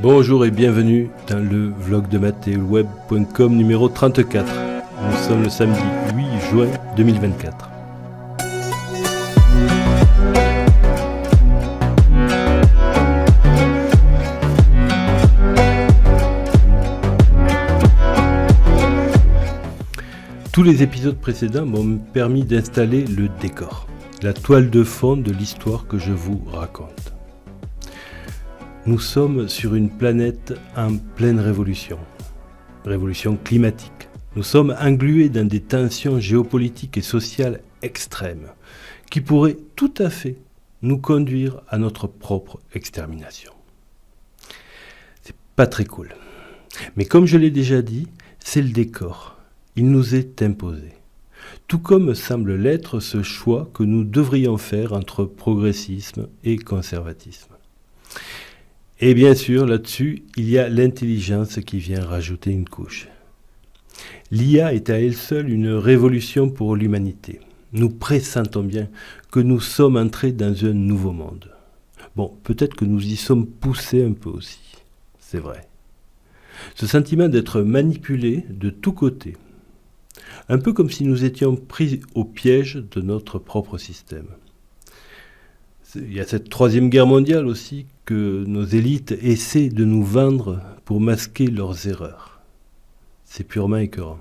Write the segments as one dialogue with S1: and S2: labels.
S1: Bonjour et bienvenue dans le vlog de MatthéoWeb.com numéro 34. Nous sommes le samedi 8 juin 2024. Tous les épisodes précédents m'ont permis d'installer le décor, la toile de fond de l'histoire que je vous raconte. Nous sommes sur une planète en pleine révolution climatique. Nous sommes englués dans des tensions géopolitiques et sociales extrêmes qui pourraient tout à fait nous conduire à notre propre extermination. C'est pas très cool. Mais comme je l'ai déjà dit, c'est le décor. Il nous est imposé. Tout comme semble l'être ce choix que nous devrions faire entre progressisme et conservatisme. Et bien sûr, là-dessus, il y a l'intelligence qui vient rajouter une couche. L'IA est à elle seule une révolution pour l'humanité. Nous pressentons bien que nous sommes entrés dans un nouveau monde. Bon, peut-être que nous y sommes poussés un peu aussi. C'est vrai. Ce sentiment d'être manipulé de tous côtés. Un peu comme si nous étions pris au piège de notre propre système. Il y a cette troisième guerre mondiale aussi que nos élites essaient de nous vendre pour masquer leurs erreurs. C'est purement écœurant.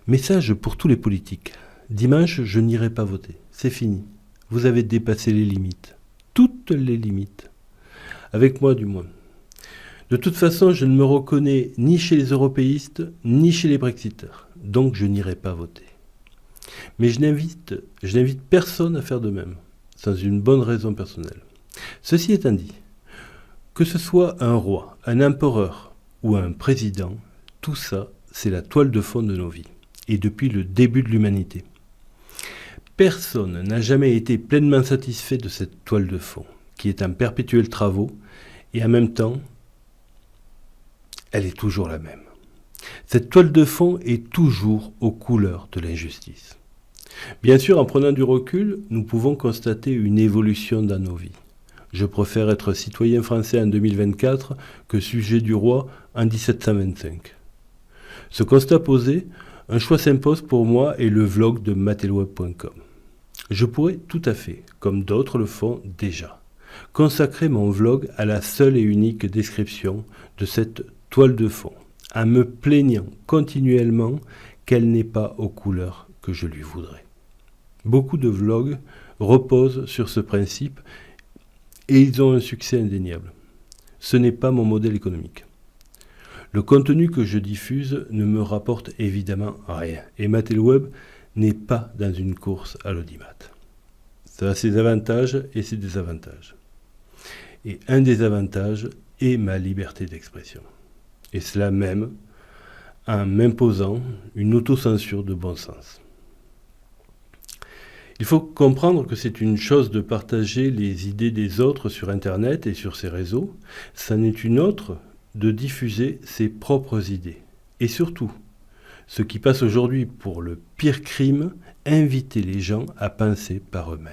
S1: Message pour tous les politiques. Dimanche, je n'irai pas voter. C'est fini. Vous avez dépassé les limites. Toutes les limites. Avec moi du moins. De toute façon, je ne me reconnais ni chez les européistes, ni chez les brexiteurs. Donc je n'irai pas voter. Mais je n'invite personne à faire de même, sans une bonne raison personnelle. Ceci étant dit, que ce soit un roi, un empereur ou un président, tout ça, c'est la toile de fond de nos vies, et depuis le début de l'humanité. Personne n'a jamais été pleinement satisfait de cette toile de fond, qui est en perpétuel travaux, et en même temps, elle est toujours la même. Cette toile de fond est toujours aux couleurs de l'injustice. Bien sûr, en prenant du recul, nous pouvons constater une évolution dans nos vies. Je préfère être citoyen français en 2024 que sujet du roi en 1725. Ce constat posé, un choix s'impose pour moi et le vlog de MatthéoWeb.com. Je pourrais tout à fait, comme d'autres le font déjà, consacrer mon vlog à la seule et unique description de cette toile de fond, en me plaignant continuellement qu'elle n'est pas aux couleurs que je lui voudrais. Beaucoup de vlogs reposent sur ce principe et ils ont un succès indéniable. Ce n'est pas mon modèle économique. Le contenu que je diffuse ne me rapporte évidemment rien et MatthéoWeb n'est pas dans une course à l'audimat. Ça a ses avantages et ses désavantages. Et un des avantages est ma liberté d'expression. Et cela même en m'imposant une autocensure de bon sens. Il faut comprendre que c'est une chose de partager les idées des autres sur Internet et sur ces réseaux, c'en est une autre de diffuser ses propres idées. Et surtout, ce qui passe aujourd'hui pour le pire crime, inviter les gens à penser par eux-mêmes.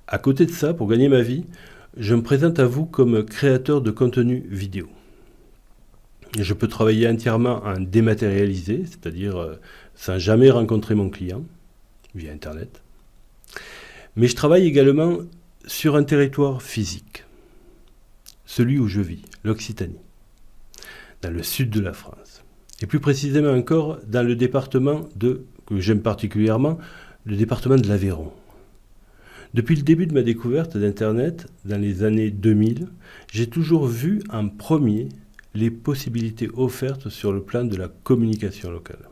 S1: À côté de ça, pour gagner ma vie, je me présente à vous comme créateur de contenu vidéo. Je peux travailler entièrement en dématérialisé, c'est-à-dire sans jamais rencontrer mon client, via Internet. Mais je travaille également sur un territoire physique, celui où je vis, l'Occitanie, dans le sud de la France. Et plus précisément encore, dans le département que j'aime particulièrement, le département de l'Aveyron. Depuis le début de ma découverte d'Internet, dans les années 2000, j'ai toujours vu en premier les possibilités offertes sur le plan de la communication locale.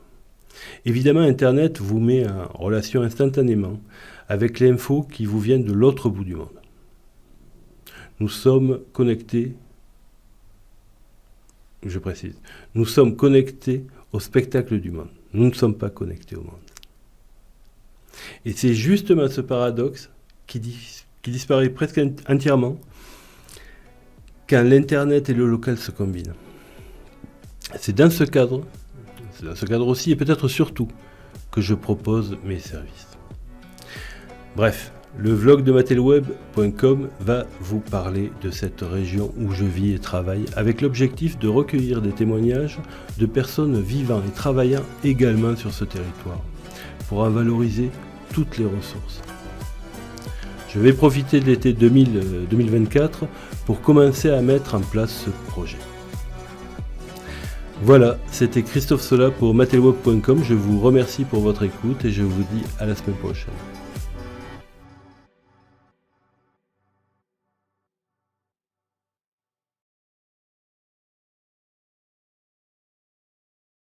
S1: Évidemment, Internet vous met en relation instantanément avec l'info qui vous vient de l'autre bout du monde. Nous sommes connectés, je précise, nous sommes connectés au spectacle du monde. Nous ne sommes pas connectés au monde. Et c'est justement ce paradoxe qui disparaît presque entièrement quand l'Internet et le local se combinent. C'est dans ce cadre aussi et peut-être surtout que je propose mes services. Bref, Le vlog de matelweb.com va vous parler de cette région où je vis et travaille, avec l'objectif de recueillir des témoignages de personnes vivant et travaillant également sur ce territoire, pour en valoriser toutes les ressources. Je vais profiter de l'été 2024 pour commencer à mettre en place ce projet. Voilà, c'était Christophe Sola pour matelweb.com. Je vous remercie pour votre écoute et je vous dis à la semaine prochaine.